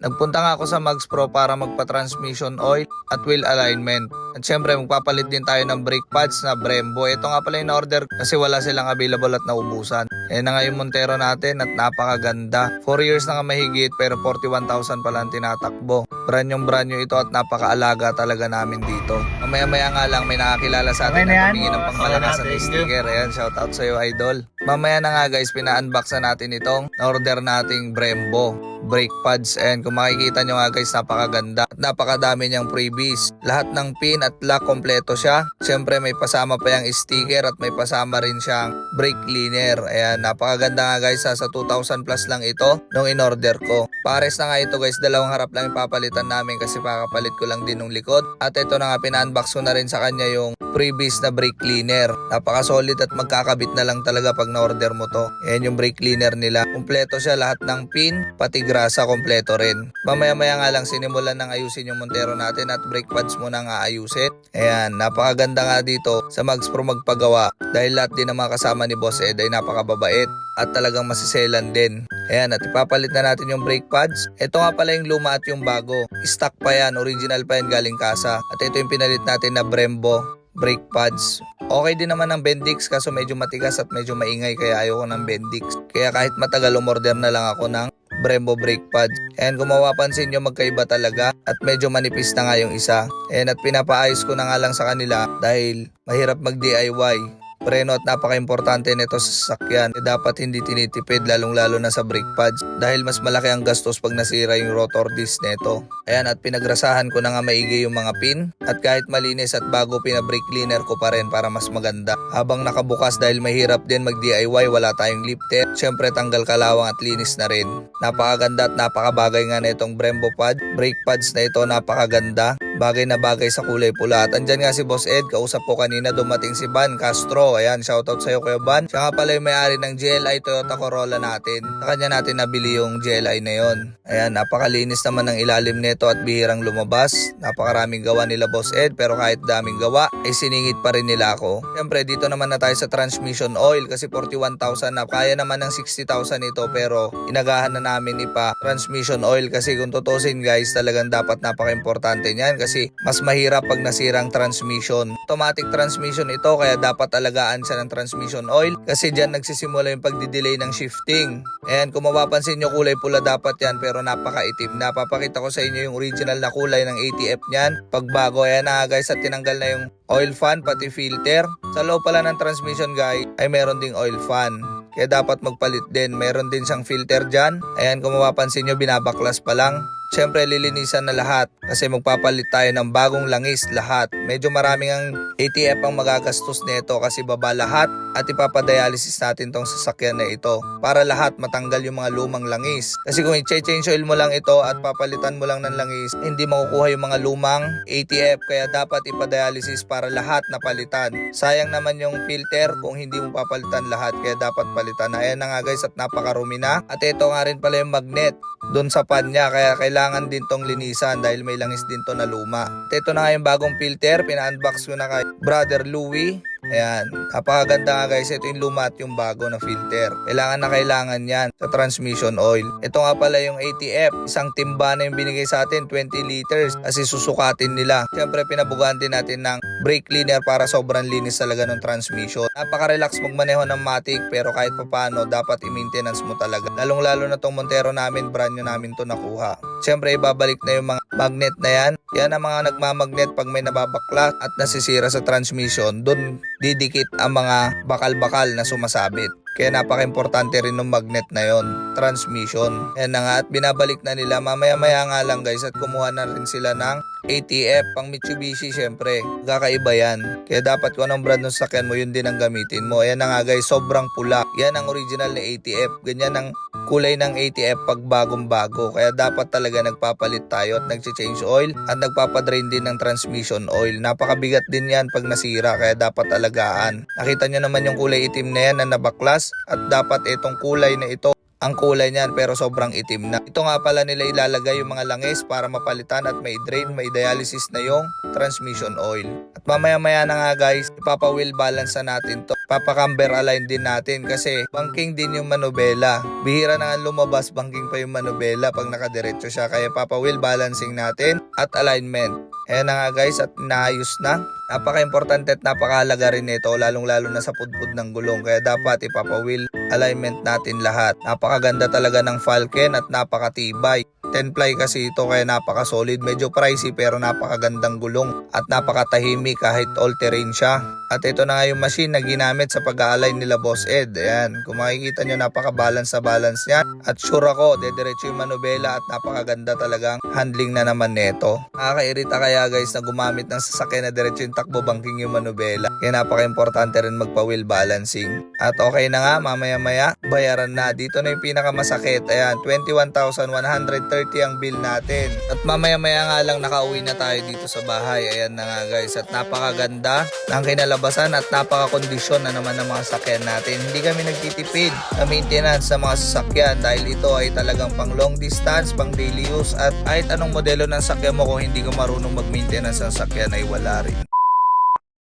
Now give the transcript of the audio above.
Nagpunta nga ako sa Mags Pro para magpa-transmission oil at wheel alignment. At syempre magpapalit din tayo ng brake pads na Brembo. Ito nga pala yung order kasi wala silang available at naubusan. Ayan na nga yung Montero natin at napakaganda. 4 years na nga mahigit pero 41,000 pala ang tinatakbo. Brand new ito at napakaalaga talaga namin dito. Mamaya-maya nga lang may nakakilala sa atin na humingi ng pangmalanasan ng sticker. Ayan, shoutout sa iyo idol. Mamaya na nga guys, pina-unbox na natin itong order nating Brembo brake pads, and kung makikita nyo nga guys, napakaganda at napakadami niyang freebies. Lahat ng pin at lock kompleto siya. Siyempre may pasama pa yung sticker at may pasama rin siyang brake cleaner. Ayan, napakaganda nga guys, sa 2,000 plus lang ito nung in-order ko. Pares na nga ito guys, dalawang harap lang ipapalitan namin kasi pakapalit ko lang din ng likod. At ito na nga, pina-unbox ko na rin sa kanya yung freebies na brake cleaner. Napaka solid at magkakabit na lang talaga pag na-order mo to. Ayan yung brake cleaner nila. Kompleto siya, lahat ng pin, pati grasa kompleto rin. Mamaya-maya nga lang sinimulan ng ayusin yung Montero natin at brake pads muna nga ayusin. Ayan, napakaganda nga dito sa Mags Pro magpagawa dahil lahat din ng mga kasama ni Boss Ed ay napakababait at talagang masiselan din. Ayan, at ipapalit na natin yung brake pads. Ito nga pala yung luma at yung bago. Stock pa yan, original pa yan galing kasa. At ito yung pinalit natin na Brembo brake pads. Okay din naman ng Bendix kaso medyo matigas at medyo maingay kaya ayoko ng Bendix. Kaya kahit matagal umorder na lang ako ng Brembo brake pads. And kung mapapansin nyo, magkaiba talaga at medyo manipis na nga yung isa. And at pinapaayos ko na nga lang sa kanila dahil mahirap mag DIY. Preno at napaka-importante nito sa sasakyan. Dapat hindi tinitipid lalong-lalo na sa brake pads dahil mas malaki ang gastos pag nasira yung rotor disc nito. Ayan, at pinagrasahan ko na nga maigi yung mga pin at kahit malinis at bago, pina-brake cleaner ko pa rin para mas maganda. Habang nakabukas dahil mahirap din mag DIY, wala tayong lifter. Syempre tanggal kalawang at linis na rin. Napakaganda at napakabagay nga na itong Brembo pad. Brake pads na ito napakaganda. Bagay na bagay sa kulay pula. At andyan nga si Boss Ed, kausap ko kanina, dumating si Van Castro. Ayan, shoutout sa'yo Kuya Van. Siya nga pala yung may-ari ng GLI Toyota Corolla natin. Sa kanya natin nabili yung GLI na yon. Ayan, napakalinis naman ng ilalim nito at bihirang lumabas. Napakaraming gawa nila Boss Ed, pero kahit daming gawa, ay siningit pa rin nila ako. Siyempre, dito naman na tayo sa transmission oil kasi 41,000 na. Kaya naman ng 60,000 ito pero inagahan na namin ipa transmission oil kasi kung tutusin guys, talagang dapat napaka-importante niyan kasi mas mahirap pag nasirang transmission. Automatic transmission ito kaya dapat alagaan siya ng transmission oil kasi dyan nagsisimula yung pagdidelay ng shifting. Ayan, kung mapapansin nyo, kulay pula dapat yan pero napakaitim. Napapakita ko sa inyo yung original na kulay ng ATF niyan pagbago. Ayan na guys, at tinanggal na yung oil fan pati filter. Sa loob pala ng transmission guys ay meron ding oil fan. Kaya dapat magpalit din. Meron din siyang filter dyan. Ayan, kung mapapansin nyo, binabaklas pa lang. Siyempre lilinisan na lahat kasi magpapalit tayo ng bagong langis lahat. Medyo maraming ang ATF ang magagastos nito kasi baba lahat at ipapadialysis natin tong sasakyan na ito para lahat matanggal yung mga lumang langis. Kasi kung i-change oil mo lang ito at papalitan mo lang ng langis, hindi makukuha yung mga lumang ATF kaya dapat ipadialysis para lahat napalitan. Sayang naman yung filter kung hindi mo papalitan lahat kaya dapat palitan. Ayan na nga guys at napakarumi na. At ito nga rin pala yung magnet doon sa pan niya kaya kailangan din tong linisan dahil may langis din to na luma. At ito na nga yung bagong filter, pina-unbox ko na kay Brother Louie. Ayan, napakaganda nga guys, ito yung luma at yung bago na filter. Kailangan yan sa transmission oil. Ito nga pala yung ATF, isang timba na yung binigay sa atin, 20 liters kasi susukatin nila. Siyempre pinabugahan din natin ng brake cleaner para sobrang linis talaga ng transmission. Napaka-relax magmaneho ng Matic pero kahit papano dapat i-maintenance mo talaga. Lalong-lalo na tong Montero namin, brand new namin to nakuha. Siyempre ibabalik na yung mga magnet na yan. Yan ang mga nagmamagnet pag may nababaklas at nasisira sa transmission. Doon didikit ang mga bakal-bakal na sumasabit. Kaya napaka-importante rin ng magnet na yon, transmission. Yan na nga at binabalik na nila. Mamaya-maya nga lang guys at kumuha na rin sila ng ATF pang Mitsubishi syempre. Kakaiba yan. Kaya dapat kung anong brand ng sasakyan mo, yun din ang gamitin mo. Ayan na nga guys, sobrang pula. Yan ang original na ATF. Ganyan ang kulay ng ATF pag bagong-bago. Kaya dapat talaga nagpapalit tayo at nagche-change oil at nagpapadrain din ng transmission oil. Napakabigat din yan pag nasira kaya dapat alagaan. Nakita nyo naman yung kulay itim na yan na nabaklas at dapat itong kulay na ito ang kulay niyan pero sobrang itim na. Ito nga pala nila ilalagay yung mga langis para mapalitan at may drain, may dialysis na yung transmission oil. At mamaya-maya na nga guys, ipapa-wheel balance na natin to. Papa-camber align din natin kasi banking din yung manubela. Bihira na nga lumabas, banking pa yung manubela pag nakadiretso siya. Kaya papa-wheel balancing natin at alignment. Ayan na nga guys at naayos na. Napaka-importante at napakahalaga rin ito lalong-lalo na sa pudpud ng gulong. Kaya dapat ipapa-wheel alignment natin lahat. Napakaganda talaga ng Falken at napakatibay. 10 ply kasi ito kaya napaka-solid. Medyo pricey pero napakagandang gulong at napakatahimik kahit all-terrain siya. At ito na nga yung machine na ginamit sa pag-a-align nila Boss Ed. Ayan, kung makikita nyo napaka-balance sa balance niya. At sure ako, dediretso yung manubela at napakaganda talagang handling na naman neto. Nakakairita kaya guys na gumamit ng sasakyan na diretso yung takbo banking yung manubela. Kaya napaka-importante rin magpa-wheel balancing. At okay na nga, mamaya-maya, bayaran na. Dito na yung pinakamasakit. Ayan, 21,130 ang bill natin. At mamaya-maya nga lang nakauwi na tayo dito sa bahay. Ayan na nga guys. At napakaganda ng kinalabasan at napaka-kondisyon na naman ng mga sasakyan natin. Hindi kami nagtitipid na maintenance sa mga sasakyan dahil ito ay talagang pang long distance, pang daily use at kahit anong modelo ng sasakyan mo kung hindi ka marunong mag-maintenance ng sasakyan ay wala rin.